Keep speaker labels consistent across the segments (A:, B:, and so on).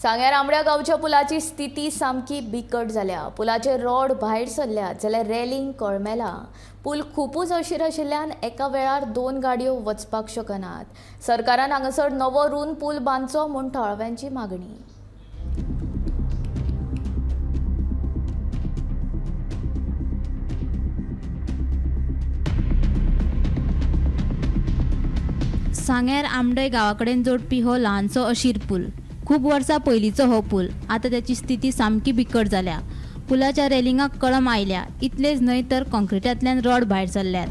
A: सांग्यार आंबड्या गांवच्या पुलाची स्थिती सामकी बिकट जाल्या। पुलाचे रॉड भायर सरल्यात जाल्यार रेलिंग कळमेला। पूल खूपच अशीर आशिल्ल्यान एका वेळार 2 गाडयो वचपाक शकनात। सरकारान हांगासर नवो रूंद पूल बांदचो म्हूण थळाव्यांची मागणी।
B: सांग्यार आमडय गावाकडेन जोडपी हो ल्हानसो अशीर पूल खूप वर्सां पयलींचो हो पूल आतां त्याची स्थिती सामकी बिकट जाल्या। पुलाच्या रेलिंगाक कळम आयल्या। इतलेच न्हय तर कॉन्क्रिटांतल्यान रॉड भायर सरल्यात।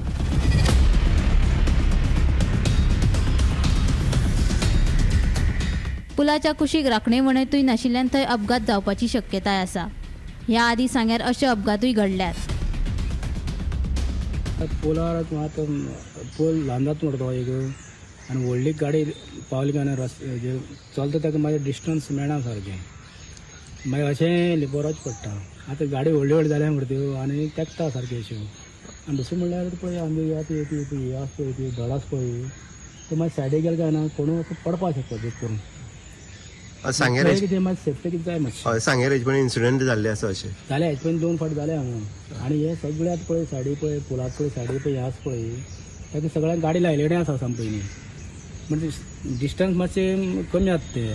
B: पुलाच्या कुशीक राखणेवणूय नाशिल्ल्यान थंय अपघात जावपाची शक्यताय आसा। ह्या आदी सांग्यार अशे अपघातूय घडल्यात।
C: पोलार पोल ल्हान जाता म्हणटा एक आनी व्हडली गाडी पावली काय रस्ते चलता ताका मागीर डिस्टन्स मेळना सारकें मागीर अशें लिपोरच पडटा। आतां गाडी व्हडली व्हडली जाल्या म्हणटा त्यो आनी तेंकता सारक्यो अश्यो। आनी दुसरें म्हणल्यार पळय आमी हे आसा पळय ती धड आसा पळय ते मागीर सायडीक गेले काय ना कोणूय असो पडपाक शकता ते करून कितें मातशें सेफ्टी कितें जाय मातशें।
D: सांग्यार हेज पण इन्सिडंट जाल्ले आसा अशें
C: जालें हेज पयलीं 2 फावट जालें हांगा। आनी हे सगळे आतां पळय सायडी पळय पुलाक पळय सायडी पळय हे आसा पळय ताका सगळ्यांक गाडी लायलेली आसा साम पयलीं म्हणजे डिस्टन्स मातशें कमी आसा ते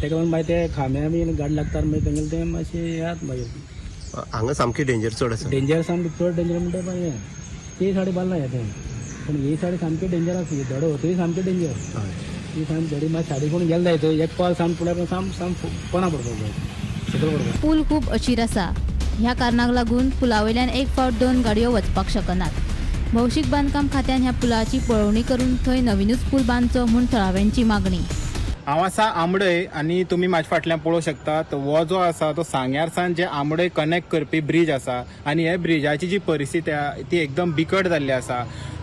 C: ताका मागीर ते खांब्या बी गाडी लागता मागीर तेंगेले ते मातशें हे आसा मागीर
D: हांगा सामकी डेंजर चड आसा।
C: डेंजर सामकी चड डेंजर म्हणटा मागीर ती सायडी बांदला हे तें पूण ही सायडी सामकी डेंजर आसा धडो होतूय सामकी डेंजर ती सामकी धडी मागीर सायडी कोण गेले जाय थंय एक पावल साम फुडें साम पोना पडपाक जाय सकयल पडपाक।
B: पूल खूप अशीर आसा। ह्या कारणाक लागून पुलावयल्यान एक फावट 2 गाडयो वचपाक शकनात। भौशीक बांदकाम खात्यान ह्या पुलाची पळोवणी करून थंय नवीनच पूल बांदचो म्हूण थळाव्यांची मागणी।
E: हांव आसा आंबडय आनी तुमी म्हाज्या फाटल्यान पळोवंक शकतात हो जो आसा तो सांग्यारसान जे आंबडय कनेक्ट करपी ब्रीज आसा आनी हे ब्रिजाची जी परिस्थिती आसा ती एकदम बिकट जाल्ली आसा।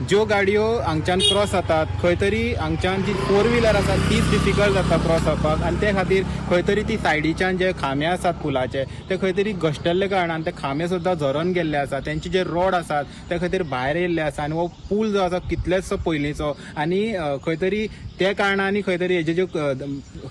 E: ज्यो गाडयो हांगच्यान क्रॉस जातात खंय तरी हांगच्यान जी 4 व्हिलर आसा तीच डिफिकल्ट जाता क्रॉस जावपाक आनी ते खातीर खंय तरी ती सायडीच्यान जे खांबे आसात पुलाचे ते खंय तरी घश्टल्ले कारणान ते खांबे सुद्दां झरोन गेल्ले आसा। तेंचे जे रोड आसात ते खंय तरी भायर येयल्ले आसा आनी हो पूल जो आसा कितलेच पयलींचो आनी खंय तरी त्या कारणांनी खंय तरी हेजे ज्यो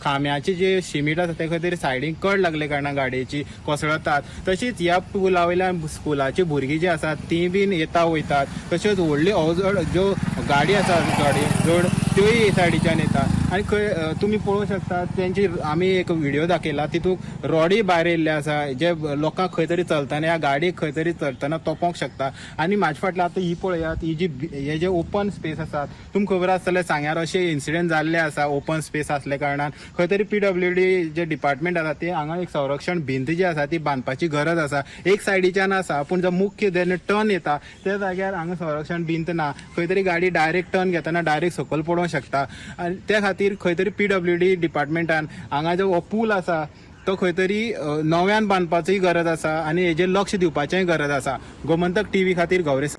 E: खांब्याचे जे शिमीट आसा ते खंय तरी सायडीक कड लागले कारणान गाडयेची कोसळतात। तशीच ह्या पुला वयल्यान स्कुलाची भुरगीं जी आसात ती बीन येता वयतात तश्योच व्हडली अवजड ज्यो गाडी आसात जड त्योय हे सायडीच्यान येतात आनी खंय तुमी पळोवंक शकतात तेंची आमी एक व्हिडिओ दाखयला तितूंत रॉडी भायर येयल्ले आसा जे लोकांक खंय तरी चलतना ह्या गाडयेक खंय तरी चलतना तोपोंक शकता। आनी म्हाज्या फाटल्यान आतां ही पळयात ही जी हे जे ओपन स्पेस आसात तुमकां खबर आसतलें सांग्यार अशे इन्सिडेंट जाल्ले आसा ओपन स्पेस आसले कारणान खंय तरी PWD जे डिपार्टमेंट आसा ते हांगा एक संरक्षण भिंत जी आसा ती बांदपाची गरज आसा। एक सायडीच्यान आसा पूण जो मुख्य जेन्ना टर्न येता त्या जाग्यार हांगा संरक्षण भिंत ना खंय तरी गाडी डायरेक्ट टर्न घेतना डायरेक्ट सकयल पडोवंक शकता आनी त्या खातीर खंय तरी PWD डिपार्टमेंटान हांगा जो हो पूल आसा तो खंय तरी नव्यान बांदपाचीय गरज आसा आनी हेजेर लक्ष दिवपाचेय गरज आसा। गोमंतक TV खातीर गौरेश।